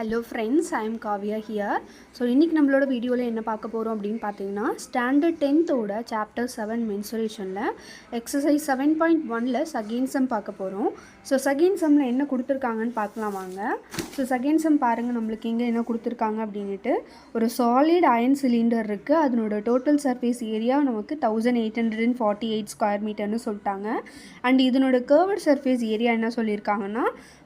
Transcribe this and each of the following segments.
Hello friends, I am Kavya here. So இன்னைக்கு நம்மளோட வீடியோல என்ன பார்க்க போறோம் அப்படினு பாத்தீங்கன்னா ஸ்டாண்டர்ட் 10th ஓட சாப்டர் 7 மென்சுரேஷன்ல எக்சர்சைஸ் 7.1ல செகண்ட் சம் பார்க்க போறோம். So செகண்ட் சம்ல என்ன கொடுத்திருக்காங்கன்னு பார்க்கலாம் வாங்க. So செகண்ட் சம் பாருங்க நமக்கு இங்க என்ன கொடுத்திருக்காங்க அப்படினுட்டு ஒரு சாலிட் அயன் சிலிண்டர் இருக்கு. அதனோட டோட்டல் சர்ஃபேஸ் ஏரியா நமக்கு 1848 ஸ்கொயர் மீட்டர்னு சொல்லிட்டாங்க. அண்ட் இதனோட கர்வ்ட் சர்ஃபேஸ் ஏரியா என்ன சொல்லிருக்காங்கன்னா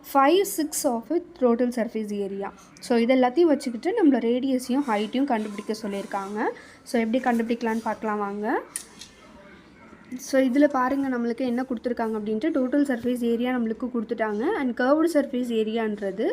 5/6 of its total surface area. So இது எல்லாத்தையும் வச்சுக்கிட்டு நம்மள ரேடியஸையும் ஹைட்டையும் கண்டுபிடிக்க சொல்லியிருக்காங்க. ஸோ எப்படி கண்டுபிடிக்கலான்னு பார்க்கலாம் வாங்க. ஸோ இதில் பாருங்கள் நம்மளுக்கு என்ன கொடுத்துருக்காங்க அப்படின்ட்டு டோட்டல் சர்ஃபேஸ் ஏரியா நம்மளுக்கு கொடுத்துட்டாங்க. அண்ட் கர்வ்டு சர்ஃபேஸ் ஏரியான்றது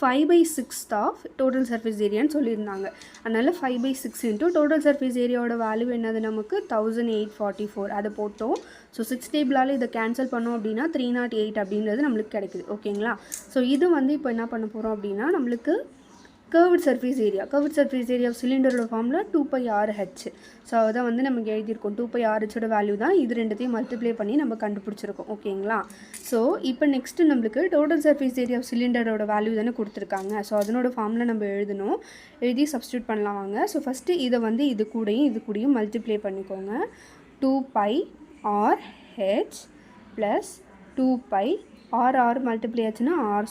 5/6 ஆஃப் டோட்டல் சர்ஃபேஸ் ஏரியான்னு சொல்லியிருந்தாங்க. அதனால் 5/6 இன்ட்டு டோட்டல் சர்ஃபேஸ் ஏரியாவோட வேல்யூ என்னது நமக்கு 1844 அதை போட்டோம். ஸோ 6 டேபிளால் இதை கேன்சல் பண்ணோம் அப்படின்னா 308 அப்படின்றது நம்மளுக்கு கிடைக்குது. ஓகேங்களா? ஸோ இது வந்து இப்போ என்ன பண்ண போகிறோம் அப்படின்னா நம்மளுக்கு கர்வ்ட் சர்ஃபேஸ் ஏரியா சிலிண்டரோட ஃபார்மில் 2πRH. ஸோ அதை வந்து நமக்கு எழுதியிருக்கோம். 2πRHோட வேல்யூ தான் இது ரெண்டுத்தையும் மல்டிப்ளை பண்ணி நம்ம கண்டுபிடிச்சிருக்கோம். ஓகேங்களா? ஸோ இப்போ நெக்ஸ்ட்டு நம்மளுக்கு டோட்டல் சர்ஃபேஸ் ஏரியா சிலிண்டரோட வேல்யூ தானே கொடுத்துருக்காங்க. ஸோ அதனோட ஃபார்மில் நம்ம எழுதி சப்ஸ்டியூட் பண்ணலாம் வாங்க. ஸோ ஃபஸ்ட்டு இதை வந்து இது கூடயும் மல்டிப்ளை பண்ணிக்கோங்க. 2πRH ப்ளஸ் 2π R மல்டிப்ளை ஆச்சுன்னா R²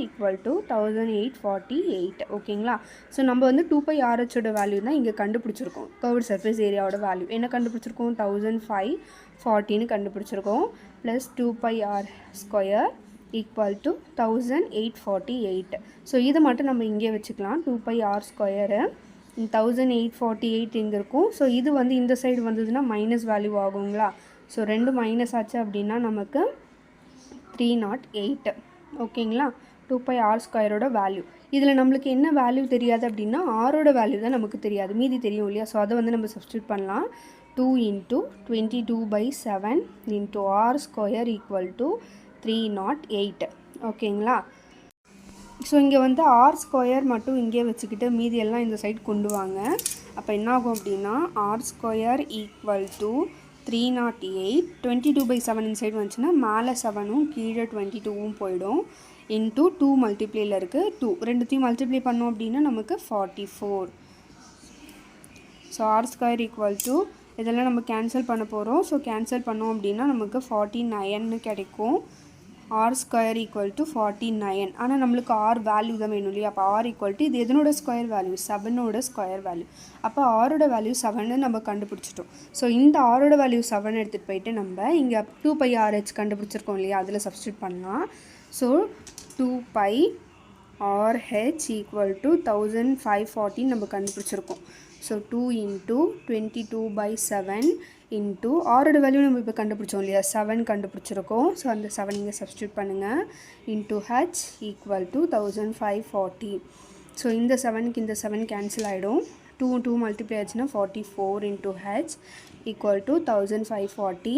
ஈக்குவல் டு 1848. ஓகேங்களா? ஸோ நம்ம வந்து 2πRHோட வேல்யூ தான் இங்கே கண்டுபிடிச்சிருக்கோம். கர்வ்ட் சர்ஃபேஸ் ஏரியாவோட வேல்யூ என்ன கண்டுபிடிச்சிருக்கோம்? 1540ன்னு கண்டுபிடிச்சிருக்கோம். Plus 2πR² equal to 1848. So இதை மட்டும் நம்ம இங்கே வச்சுக்கலாம். 2πR² 1848 இங்கே இருக்கும். ஸோ இது வந்து இந்த சைடு வந்ததுன்னா மைனஸ் வேல்யூ ஆகுங்களா? ஸோ ரெண்டு மைனஸ் ஆச்சு அப்படின்னா நமக்கு 308. ஓகேங்களா? 2πR² value. இதில் நம்மளுக்கு என்ன வேல்யூ தெரியாது அப்படின்னா ஆரோட வேல்யூ தான் நமக்கு தெரியாது, மீதி தெரியும் இல்லையா? ஸோ அதை வந்து நம்ம சப்ஸ்டியூட் பண்ணலாம். 2 × 22/7 × R² ஈக்குவல் டு 308. ஓகேங்களா? ஸோ இங்கே வந்து R² மட்டும் இங்கே வச்சுக்கிட்டு மீதியெல்லாம் இந்த சைடு கொண்டு வாங்க. அப்போ என்ன ஆகும் அப்படின்னா R² ஈக்குவல் டு 308. 22/7 இந்த சைடு வந்துச்சுன்னா மேலே 7ம் கீழே 22ம் போயிடும். இன்ட்டு 2 மல்டிப்ளேயில் இருக்குது 2 ரெண்டுத்தையும் மல்டிப்ளை பண்ணோம் அப்படின்னா நமக்கு 44. ஸோ R² ஈக்குவல் டு இதெல்லாம் நம்ம கேன்சல் பண்ண போகிறோம். ஸோ கேன்சல் பண்ணோம் அப்படின்னா நமக்கு 49ன்னு கிடைக்கும். R² equal to 49. ஆனால் நம்மளுக்கு R வேல்யூ தான் வேணும் இல்லையா? அப்போ R ஈக்குவல் டு இது எதனோட ஸ்கொயர் வேல்யூ? 7ஓட ஸ்கொயர் வேல்யூ. அப்போ Rோட வேல்யூ 7ன்னு நம்ம கண்டுபிடிச்சிட்டோம். ஸோ இந்த Rோட வேல்யூ 7 எடுத்துகிட்டு போயிட்டு நம்ம இங்கே 2πRH கண்டுபிடிச்சிருக்கோம் இல்லையா? அதில் சப்ஸ்டியூட் பண்ணலாம். ஸோ 2πRH ஈக்குவல் டு 1540 நம்ம கண்டுபிடிச்சிருக்கோம். ஸோ 2 × 22/7 இன்ட்டு ஆரோட வேல்யூ நம்ம இப்போ கண்டுபிடிச்சோம் இல்லையா? 7 கண்டுபிடிச்சிருக்கோம். ஸோ அந்த 7 இங்கே சப்ஸ்டியூட் பண்ணுங்கள். Into H equal to 1540. So இந்த 7க்கு இந்த 7 கேன்சல் ஆகிடும். 2 மல்டிப்ளை ஆச்சுன்னா 44 into H equal to 1540.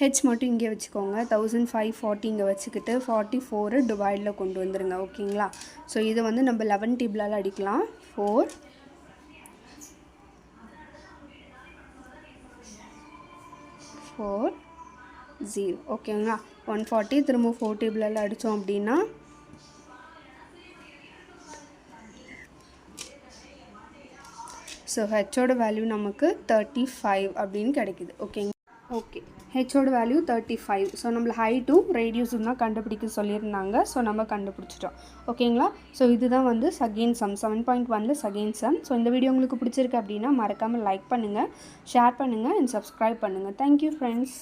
H மட்டும் இங்கே வச்சுக்கோங்க. 1540 இங்கே வச்சுக்கிட்டு 44 டிவைடில் கொண்டு வந்துடுங்க. ஓகேங்களா? ஸோ இதை வந்து நம்ம 11 டேபிளால் அடிக்கலாம். 4 0. ஓகேங்களா? 140 திரும்ப 4 டேபிளால் அடித்தோம் அப்படின்னா ஸோ ஹெச்சோட வேல்யூ நமக்கு 35 அப்படின்னு கிடைக்குது. ஓகேங்க? Okay, ஹெச்சோட value 35. ஸோ நம்மள ஹைட்டும் ரேடியஸும் தான் கண்டுபிடிக்க சொல்லியிருந்தாங்க. ஸோ நம்ம கண்டுபிடிச்சிட்டோம். ஓகேங்களா? ஸோ இதுதான் வந்து செகண்ட் சம் 7.1ல செகண்ட் சம். ஸோ இந்த வீடியோ உங்களுக்கு பிடிச்சிருக்கு அப்படின்னா மறக்காமல் லைக் பண்ணுங்கள், ஷேர் பண்ணுங்கள் அண்ட் சப்ஸ்கிரைப் பண்ணுங்கள். Thank you friends.